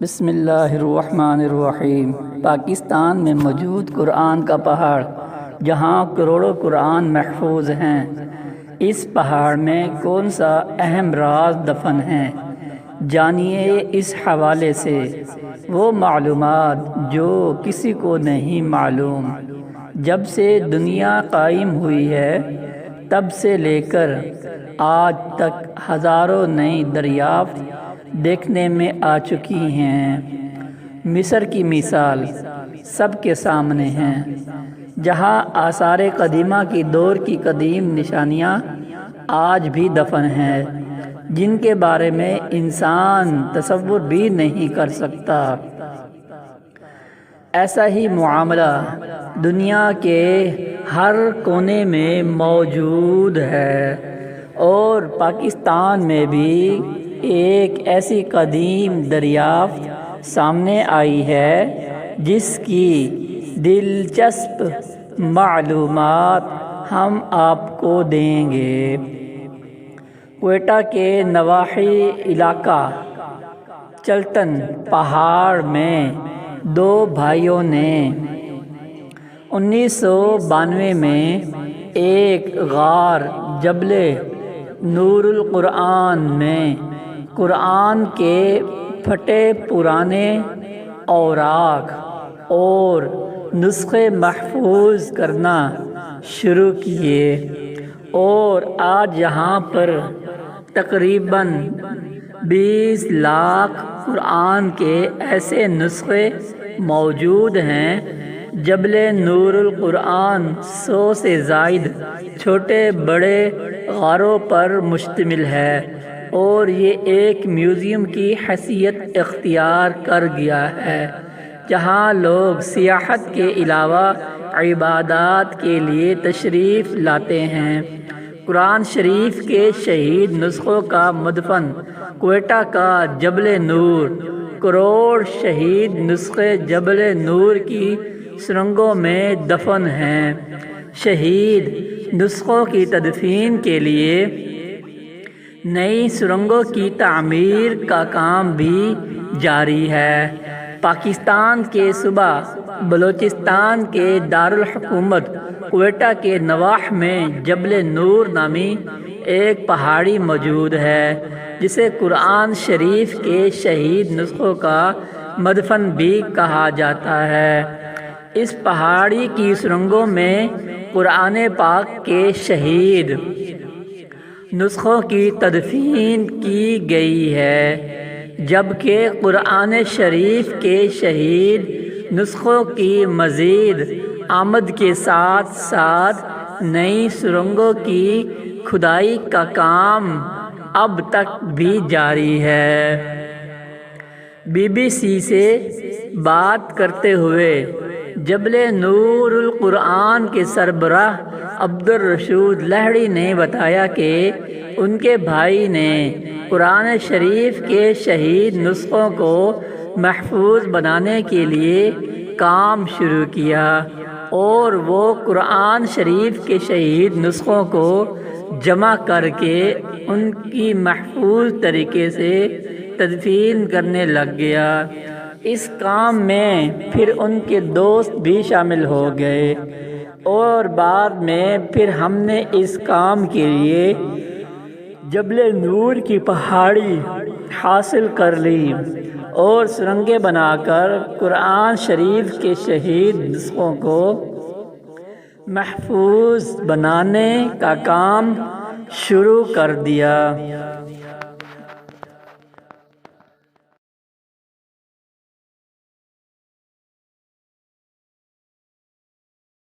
بسم اللہ الرحمن الرحیم۔ پاکستان میں موجود قرآن کا پہاڑ، جہاں کروڑوں قرآن محفوظ ہیں، اس پہاڑ میں کون سا اہم راز دفن ہیں؟ جانیے اس حوالے سے وہ معلومات جو کسی کو نہیں معلوم۔ جب سے دنیا قائم ہوئی ہے تب سے لے کر آج تک ہزاروں نئی دریافت دیکھنے میں آ چکی ہیں۔ مصر کی مثال سب کے سامنے ہے، جہاں آثار قدیمہ کی دور کی قدیم نشانیاں آج بھی دفن ہیں، جن کے بارے میں انسان تصور بھی نہیں کر سکتا۔ ایسا ہی معاملہ دنیا کے ہر کونے میں موجود ہے، اور پاکستان میں بھی ایک ایسی قدیم دریافت سامنے آئی ہے جس کی دلچسپ معلومات ہم آپ کو دیں گے۔ کوئٹہ کے نواحی علاقہ چلتن پہاڑ میں دو بھائیوں نے 1992 میں ایک غار جبل نور القرآن میں قرآن کے پھٹے پرانے اوراق اور نسخے محفوظ کرنا شروع کیے، اور آج یہاں پر تقریباً 20 لاکھ قرآن کے ایسے نسخے موجود ہیں۔ جبل نور القرآن 100 سے زائد چھوٹے بڑے غاروں پر مشتمل ہے، اور یہ ایک میوزیم کی حیثیت اختیار کر گیا ہے، جہاں لوگ سیاحت کے علاوہ عبادات کے لیے تشریف لاتے ہیں۔ قرآن شریف کے شہید نسخوں کا مدفن کوئٹہ کا جبل نور، کروڑ شہید نسخے جبل نور کی سرنگوں میں دفن ہیں۔ شہید نسخوں کی تدفین کے لیے نئی سرنگوں کی تعمیر کا کام بھی جاری ہے۔ پاکستان کے صوبہ بلوچستان کے دارالحکومت کوئٹہ کے نواح میں جبل نور نامی ایک پہاڑی موجود ہے، جسے قرآن شریف کے شہید نسخوں کا مدفن بھی کہا جاتا ہے۔ اس پہاڑی کی سرنگوں میں قرآن پاک کے شہید نسخوں کی تدفین کی گئی ہے، جبکہ قرآن شریف کے شہید نسخوں کی مزید آمد کے ساتھ ساتھ نئی سرنگوں کی کھدائی کا کام اب تک بھی جاری ہے۔ BBC سے بات کرتے ہوئے جبل نور القرآن کے سربراہ عبدالرشید لہڑی نے بتایا کہ ان کے بھائی نے قرآن شریف کے شہید نسخوں کو محفوظ بنانے کے لیے کام شروع کیا، اور وہ قرآن شریف کے شہید نسخوں کو جمع کر کے ان کی محفوظ طریقے سے تدفین کرنے لگ گیا۔ اس کام میں پھر ان کے دوست بھی شامل ہو گئے، اور بعد میں پھر ہم نے اس کام کے لیے جبل نور کی پہاڑی حاصل کر لی، اور سرنگیں بنا کر قرآن شریف کے شہید نسخوں کو محفوظ بنانے کا کام شروع کر دیا۔